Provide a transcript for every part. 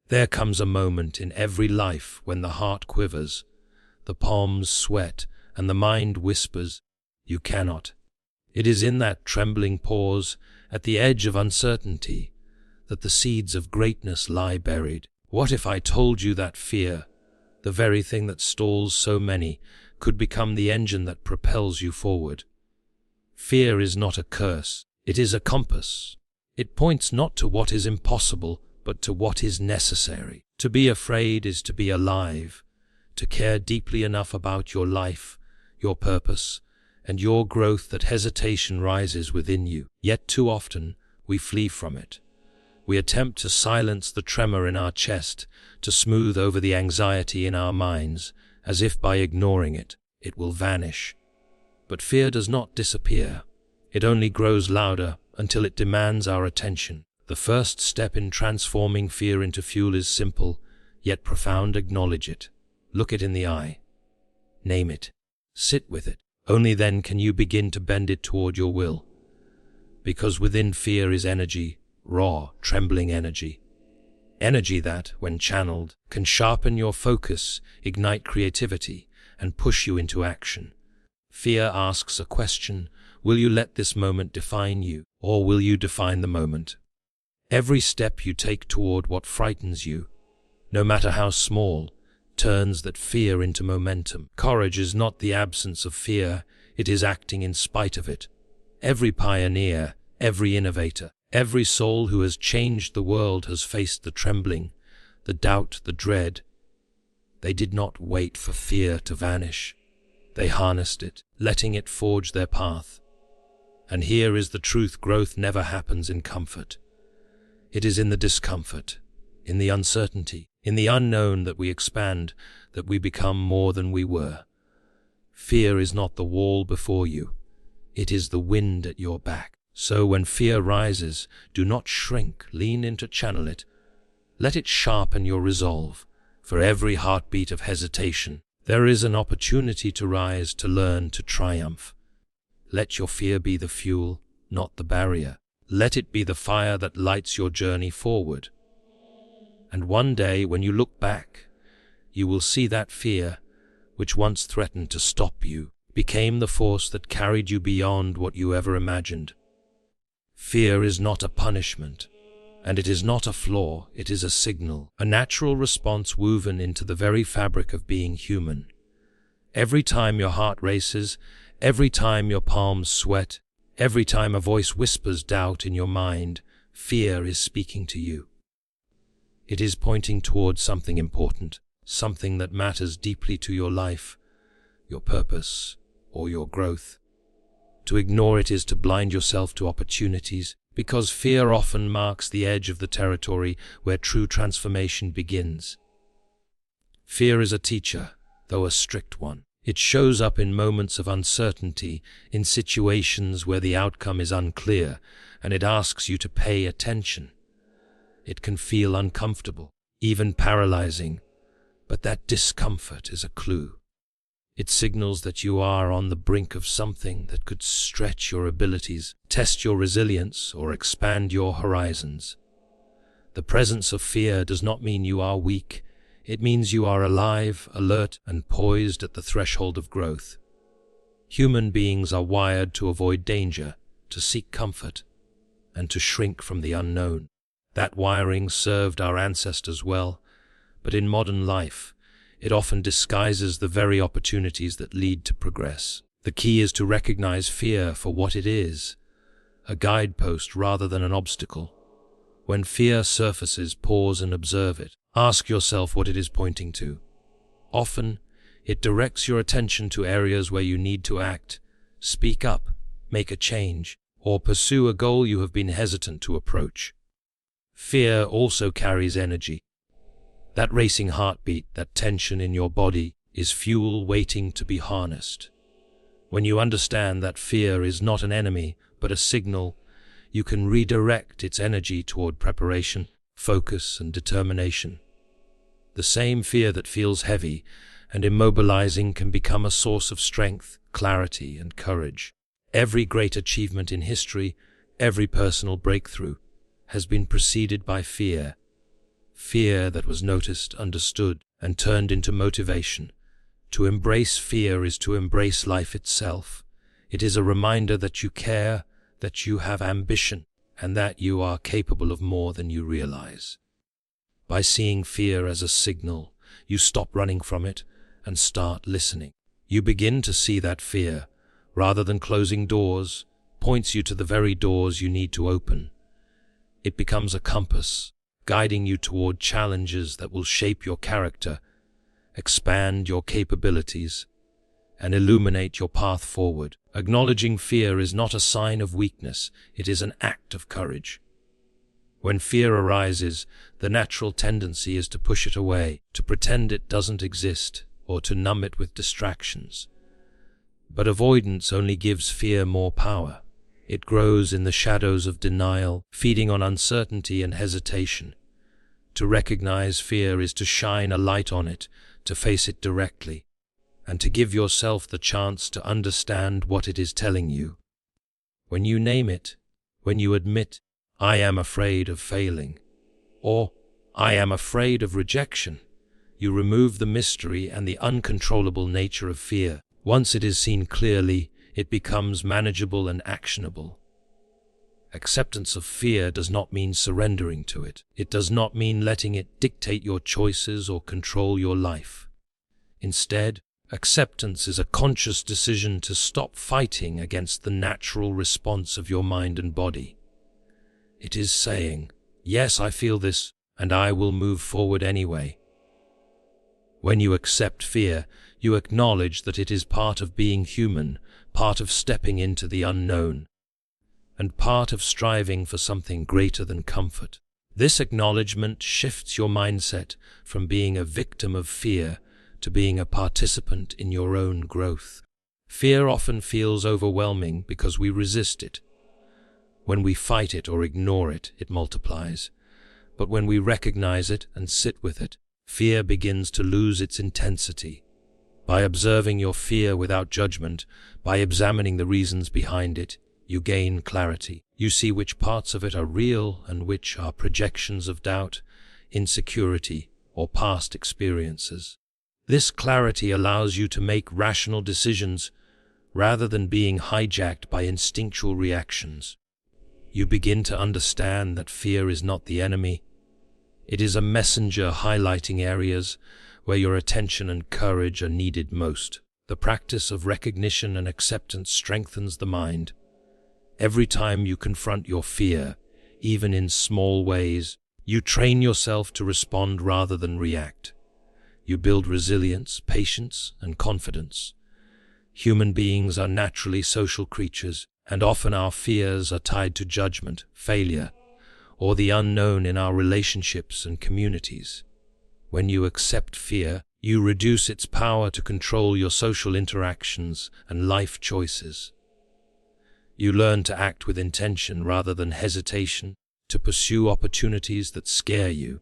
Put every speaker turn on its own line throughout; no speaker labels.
There comes a moment in every life when the heart quivers, the palms sweat, and the mind whispers, "You cannot." It is in that trembling pause, at the edge of uncertainty, that the seeds of greatness lie buried. What if I told you that fear, the very thing that stalls so many, could become the engine that propels you forward? Fear is not a curse, it is a compass. It points not to what is impossible, but to what is necessary. To be afraid is to be alive, to care deeply enough about your life, your purpose, and your growth that hesitation rises within you. Yet too often we flee from it. We attempt to silence the tremor in our chest, to smooth over the anxiety in our minds, as if by ignoring it, it will vanish. But fear does not disappear. It only grows louder until it demands our attention. The first step in transforming fear into fuel is simple, yet profound. Acknowledge it. Look it in the eye. Name it. Sit with it. Only then can you begin to bend it toward your will. Because within fear is energy, raw, trembling energy. Energy that, when channeled, can sharpen your focus, ignite creativity, and push you into action. Fear asks a question: will you let this moment define you, or will you define the moment? Every step you take toward what frightens you, no matter how small, turns that fear into momentum. Courage is not the absence of fear, it is acting in spite of it. Every pioneer, every innovator, every soul who has changed the world has faced the trembling, the doubt, the dread. They did not wait for fear to vanish. They harnessed it, letting it forge their path. And here is the truth: growth never happens in comfort. It is in the discomfort, in the uncertainty, in the unknown that we expand, that we become more than we were. Fear is not the wall before you. It is the wind at your back. So when fear rises, do not shrink, lean in to channel it. Let it sharpen your resolve. For every heartbeat of hesitation, there is an opportunity to rise, to learn, to triumph. Let your fear be the fuel, not the barrier. Let it be the fire that lights your journey forward. And one day, when you look back, you will see that fear, which once threatened to stop you, became the force that carried you beyond what you ever imagined. Fear is not a punishment, and it is not a flaw, it is a signal, a natural response woven into the very fabric of being human. Every time your heart races, every time your palms sweat, every time a voice whispers doubt in your mind, fear is speaking to you. It is pointing towards something important, something that matters deeply to your life, your purpose, or your growth. To ignore it is to blind yourself to opportunities, because fear often marks the edge of the territory where true transformation begins. Fear is a teacher, though a strict one. It shows up in moments of uncertainty, in situations where the outcome is unclear, and it asks you to pay attention. It can feel uncomfortable, even paralyzing, but that discomfort is a clue. It signals that you are on the brink of something that could stretch your abilities, test your resilience, or expand your horizons. The presence of fear does not mean you are weak. It means you are alive, alert, and poised at the threshold of growth. Human beings are wired to avoid danger, to seek comfort, and to shrink from the unknown. That wiring served our ancestors well, but in modern life, it often disguises the very opportunities that lead to progress. The key is to recognize fear for what it is, a guidepost rather than an obstacle. When fear surfaces, pause and observe it. Ask yourself what it is pointing to. Often, it directs your attention to areas where you need to act, speak up, make a change, or pursue a goal you have been hesitant to approach. Fear also carries energy. That racing heartbeat, that tension in your body, is fuel waiting to be harnessed. When you understand that fear is not an enemy, but a signal, you can redirect its energy toward preparation, focus, and determination. The same fear that feels heavy and immobilizing can become a source of strength, clarity, and courage. Every great achievement in history, every personal breakthrough, has been preceded by fear. fear that was noticed, understood, and turned into motivation. To embrace fear is to embrace life itself. It is a reminder that you care, that you have ambition, and that you are capable of more than you realize. By seeing fear as a signal, you stop running from it and start listening. You begin to see that fear, rather than closing doors, points you to the very doors you need to open. It becomes a compass, guiding you toward challenges that will shape your character, expand your capabilities, and illuminate your path forward. Acknowledging fear is not a sign of weakness, it is an act of courage. When fear arises, the natural tendency is to push it away, to pretend it doesn't exist, or to numb it with distractions. But avoidance only gives fear more power. It grows in the shadows of denial, feeding on uncertainty and hesitation. To recognize fear is to shine a light on it, to face it directly, and to give yourself the chance to understand what it is telling you. When you name it, when you admit, "I am afraid of failing," or "I am afraid of rejection," you remove the mystery and the uncontrollable nature of fear. Once it is seen clearly, it becomes manageable and actionable. Acceptance of fear does not mean surrendering to it. It does not mean letting it dictate your choices or control your life. Instead, acceptance is a conscious decision to stop fighting against the natural response of your mind and body. It is saying, "Yes, I feel this, and I will move forward anyway." When you accept fear, you acknowledge that it is part of being human, part of stepping into the unknown, and part of striving for something greater than comfort. This acknowledgement shifts your mindset from being a victim of fear to being a participant in your own growth. Fear often feels overwhelming because we resist it. When we fight it or ignore it, it multiplies. But when we recognize it and sit with it, fear begins to lose its intensity. By observing your fear without judgment, by examining the reasons behind it, you gain clarity. You see which parts of it are real and which are projections of doubt, insecurity, or past experiences. This clarity allows you to make rational decisions rather than being hijacked by instinctual reactions. You begin to understand that fear is not the enemy. It is a messenger highlighting areas where your attention and courage are needed most. The practice of recognition and acceptance strengthens the mind. Every time you confront your fear, even in small ways, you train yourself to respond rather than react. You build resilience, patience, and confidence. Human beings are naturally social creatures, and often our fears are tied to judgment, failure, or the unknown in our relationships and communities. When you accept fear, you reduce its power to control your social interactions and life choices. You learn to act with intention rather than hesitation, to pursue opportunities that scare you,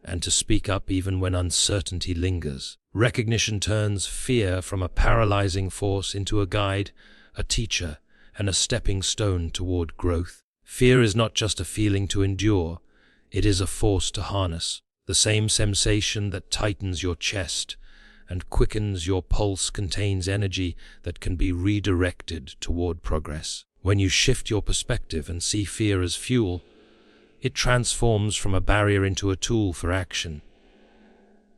and to speak up even when uncertainty lingers. Recognition turns fear from a paralyzing force into a guide, a teacher, and a stepping stone toward growth. Fear is not just a feeling to endure, it is a force to harness. The same sensation that tightens your chest and quickens your pulse contains energy that can be redirected toward progress. When you shift your perspective and see fear as fuel, it transforms from a barrier into a tool for action.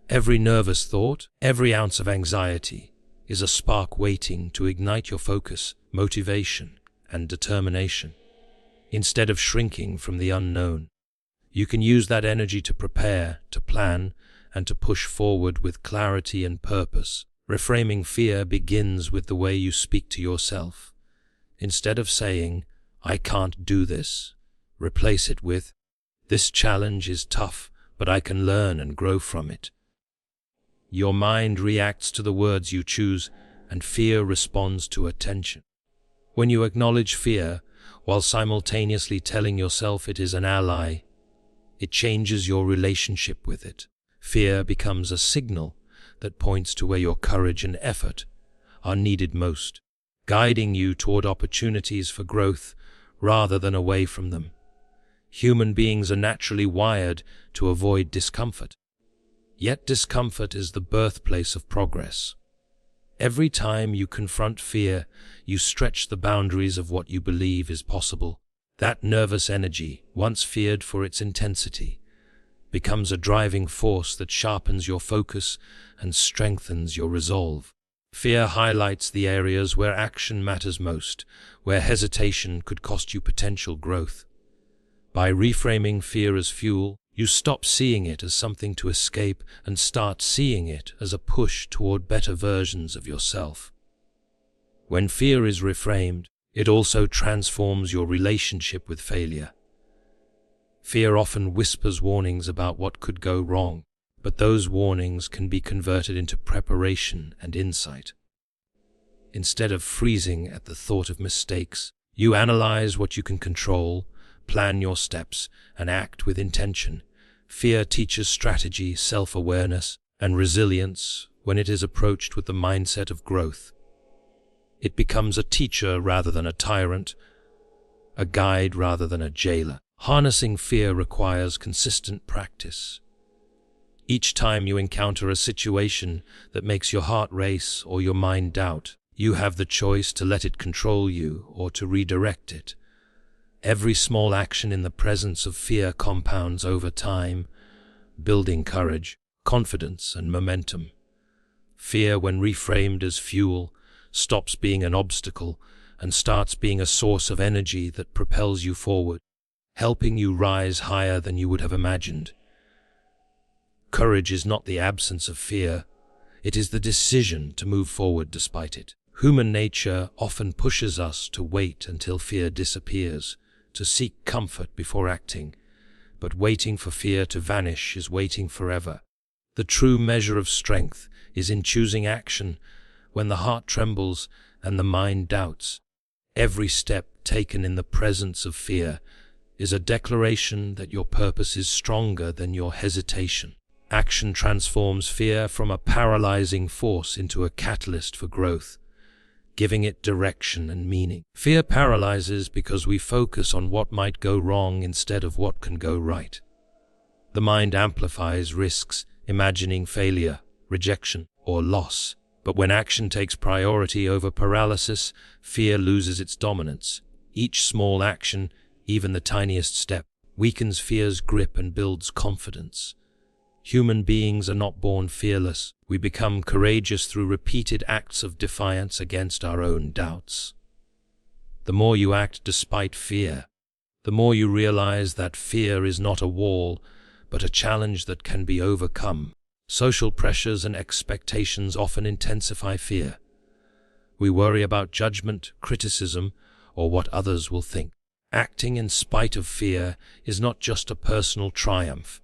Every nervous thought, every ounce of anxiety, is a spark waiting to ignite your focus, motivation, and determination. Instead of shrinking from the unknown, you can use that energy to prepare, to plan, and to push forward with clarity and purpose. Reframing fear begins with the way you speak to yourself. Instead of saying, "I can't do this," replace it with, "This challenge is tough, but I can learn and grow from it." Your mind reacts to the words you choose, and fear responds to attention. When you acknowledge fear, while simultaneously telling yourself it is an ally, it changes your relationship with it. Fear becomes a signal that points to where your courage and effort are needed most, guiding you toward opportunities for growth rather than away from them. Human beings are naturally wired to avoid discomfort. Yet discomfort is the birthplace of progress. Every time you confront fear, you stretch the boundaries of what you believe is possible. That nervous energy, once feared for its intensity, becomes a driving force that sharpens your focus and strengthens your resolve. Fear highlights the areas where action matters most, where hesitation could cost you potential growth. By reframing fear as fuel, you stop seeing it as something to escape and start seeing it as a push toward better versions of yourself. When fear is reframed, it also transforms your relationship with failure. Fear often whispers warnings about what could go wrong, but those warnings can be converted into preparation and insight. Instead of freezing at the thought of mistakes, you analyze what you can control, plan your steps, and act with intention. Fear teaches strategy, self-awareness, and resilience when it is approached with the mindset of growth. It becomes a teacher rather than a tyrant, a guide rather than a jailer. Harnessing fear requires consistent practice. Each time you encounter a situation that makes your heart race or your mind doubt, you have the choice to let it control you or to redirect it. Every small action in the presence of fear compounds over time, building courage, confidence, and momentum. Fear, when reframed as fuel, stops being an obstacle and starts being a source of energy that propels you forward, helping you rise higher than you would have imagined. Courage is not the absence of fear, it is the decision to move forward despite it. Human nature often pushes us to wait until fear disappears, to seek comfort before acting, but waiting for fear to vanish is waiting forever. The true measure of strength is in choosing action when the heart trembles and the mind doubts. Every step taken in the presence of fear is a declaration that your purpose is stronger than your hesitation. Action transforms fear from a paralyzing force into a catalyst for growth, giving it direction and meaning. Fear paralyzes because we focus on what might go wrong instead of what can go right. The mind amplifies risks, imagining failure, rejection, or loss. But when action takes priority over paralysis, fear loses its dominance. Each small action, even the tiniest step, weakens fear's grip and builds confidence. Human beings are not born fearless. We become courageous through repeated acts of defiance against our own doubts. The more you act despite fear, the more you realize that fear is not a wall, but a challenge that can be overcome. Social pressures and expectations often intensify fear. We worry about judgment, criticism, or what others will think. Acting in spite of fear is not just a personal triumph.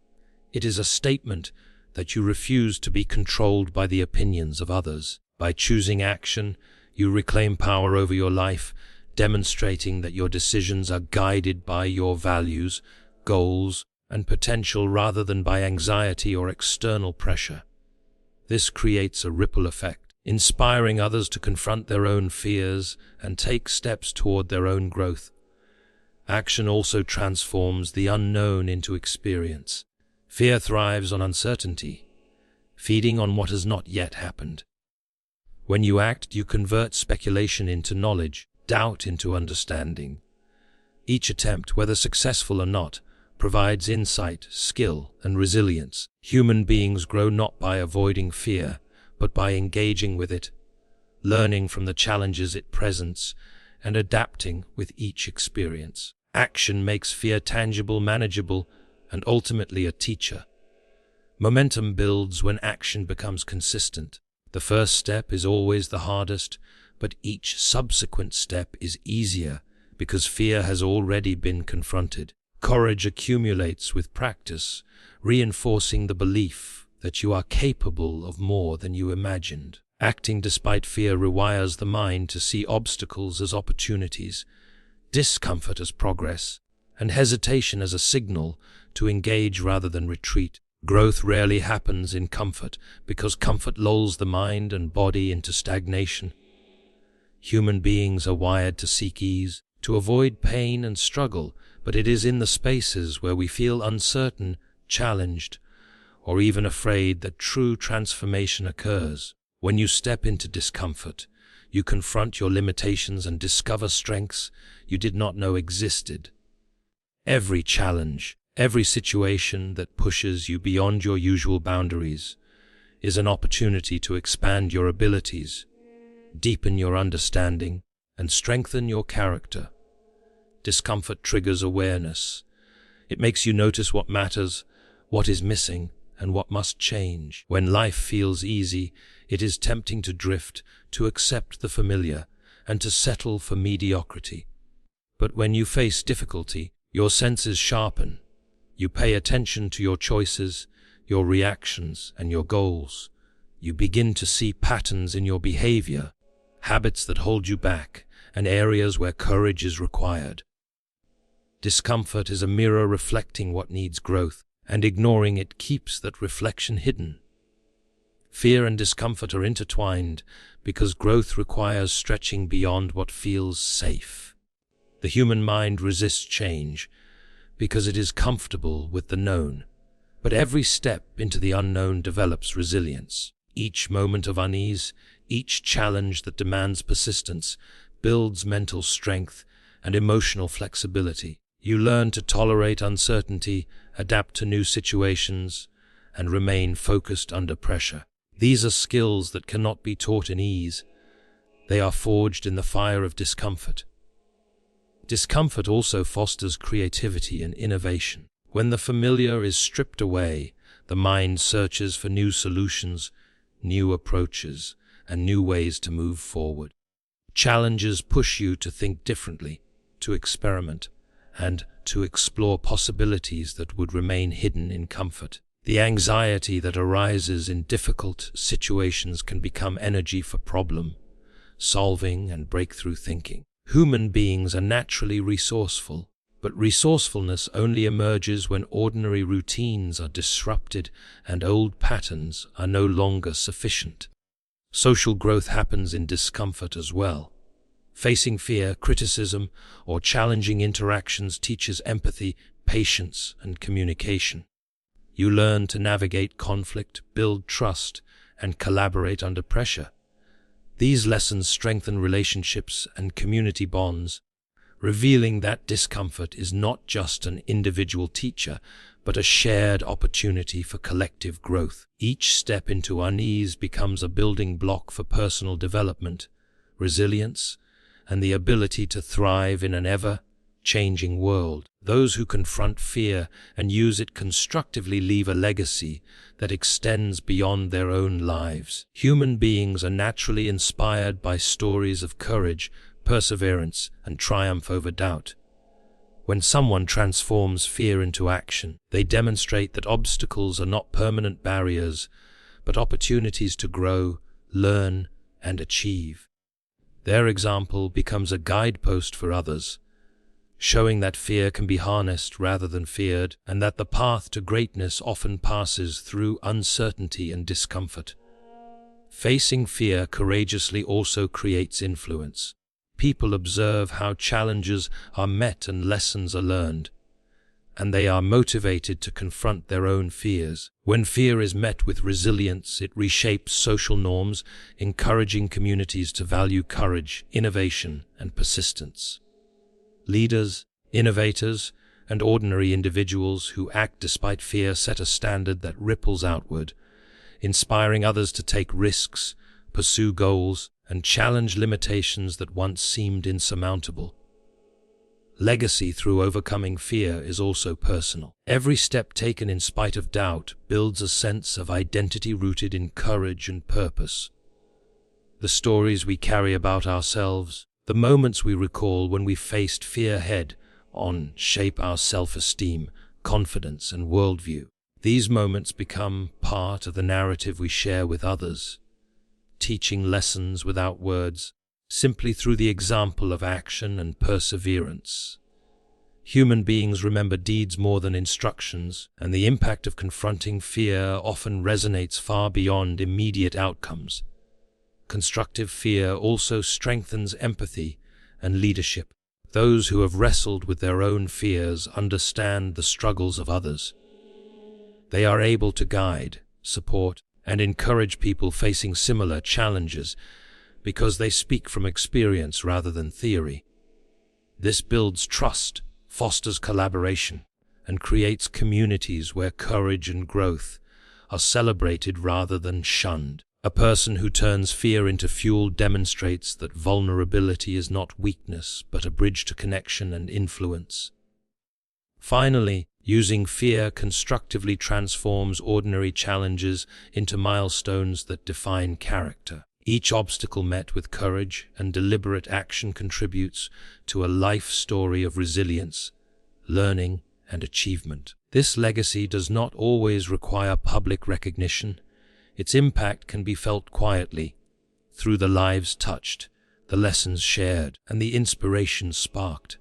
It is a statement that you refuse to be controlled by the opinions of others. By choosing action, you reclaim power over your life, demonstrating that your decisions are guided by your values, goals, and potential rather than by anxiety or external pressure. This creates a ripple effect, inspiring others to confront their own fears and take steps toward their own growth. Action also transforms the unknown into experience. Fear thrives on uncertainty, feeding on what has not yet happened. When you act, you convert speculation into knowledge, doubt into understanding. Each attempt, whether successful or not, provides insight, skill, and resilience. Human beings grow not by avoiding fear, but by engaging with it, learning from the challenges it presents, and adapting with each experience. Action makes fear tangible, manageable, and ultimately a teacher. Momentum builds when action becomes consistent. The first step is always the hardest, but each subsequent step is easier because fear has already been confronted. Courage accumulates with practice, reinforcing the belief that you are capable of more than you imagined. Acting despite fear rewires the mind to see obstacles as opportunities, discomfort as progress, and hesitation as a signal to engage rather than retreat. Growth rarely happens in comfort because comfort lulls the mind and body into stagnation. Human beings are wired to seek ease, to avoid pain and struggle, but it is in the spaces where we feel uncertain, challenged, or even afraid that true transformation occurs. When you step into discomfort, you confront your limitations and discover strengths you did not know existed. Every challenge, every situation that pushes you beyond your usual boundaries is an opportunity to expand your abilities, deepen your understanding, and strengthen your character. Discomfort triggers awareness. It makes you notice what matters, what is missing, and what must change. When life feels easy, it is tempting to drift, to accept the familiar, and to settle for mediocrity. But when you face difficulty, your senses sharpen. You pay attention to your choices, your reactions, and your goals. You begin to see patterns in your behavior, habits that hold you back, and areas where courage is required. Discomfort is a mirror reflecting what needs growth, and ignoring it keeps that reflection hidden. Fear and discomfort are intertwined because growth requires stretching beyond what feels safe. The human mind resists change because it is comfortable with the known, but every step into the unknown develops resilience. Each moment of unease, each challenge that demands persistence, builds mental strength and emotional flexibility. You learn to tolerate uncertainty, adapt to new situations, and remain focused under pressure. These are skills that cannot be taught in ease. They are forged in the fire of discomfort. Discomfort also fosters creativity and innovation. When the familiar is stripped away, the mind searches for new solutions, new approaches, and new ways to move forward. Challenges push you to think differently, to experiment, and to explore possibilities that would remain hidden in comfort. The anxiety that arises in difficult situations can become energy for problem solving and breakthrough thinking. Human beings are naturally resourceful, but resourcefulness only emerges when ordinary routines are disrupted and old patterns are no longer sufficient. Social growth happens in discomfort as well. Facing fear, criticism, or challenging interactions teaches empathy, patience, and communication. You learn to navigate conflict, build trust, and collaborate under pressure. These lessons strengthen relationships and community bonds, revealing that discomfort is not just an individual teacher, but a shared opportunity for collective growth. Each step into unease becomes a building block for personal development, resilience, and the ability to thrive in an ever-changing world. Those who confront fear and use it constructively leave a legacy that extends beyond their own lives. Human beings are naturally inspired by stories of courage, perseverance, and triumph over doubt. When someone transforms fear into action, they demonstrate that obstacles are not permanent barriers, but opportunities to grow, learn, and achieve. Their example becomes a guidepost for others, showing that fear can be harnessed rather than feared, and that the path to greatness often passes through uncertainty and discomfort. Facing fear courageously also creates influence. People observe how challenges are met and lessons are learned, and they are motivated to confront their own fears. When fear is met with resilience, it reshapes social norms, encouraging communities to value courage, innovation, and persistence. Leaders, innovators, and ordinary individuals who act despite fear set a standard that ripples outward, inspiring others to take risks, pursue goals, and challenge limitations that once seemed insurmountable. Legacy through overcoming fear is also personal. Every step taken in spite of doubt builds a sense of identity rooted in courage and purpose. The stories we carry about ourselves, the moments we recall when we faced fear head-on, shape our self-esteem, confidence, and worldview. These moments become part of the narrative we share with others, teaching lessons without words, simply through the example of action and perseverance. Human beings remember deeds more than instructions, and the impact of confronting fear often resonates far beyond immediate outcomes. Constructive fear also strengthens empathy and leadership. Those who have wrestled with their own fears understand the struggles of others. They are able to guide, support, and encourage people facing similar challenges because they speak from experience rather than theory. This builds trust, fosters collaboration, and creates communities where courage and growth are celebrated rather than shunned. A person who turns fear into fuel demonstrates that vulnerability is not weakness, but a bridge to connection and influence. Finally, using fear constructively transforms ordinary challenges into milestones that define character. Each obstacle met with courage and deliberate action contributes to a life story of resilience, learning, and achievement. This legacy does not always require public recognition. Its impact can be felt quietly, through the lives touched, the lessons shared, and the inspiration sparked.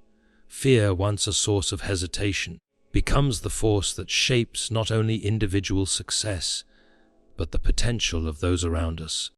Fear, once a source of hesitation, becomes the force that shapes not only individual success, but the potential of those around us.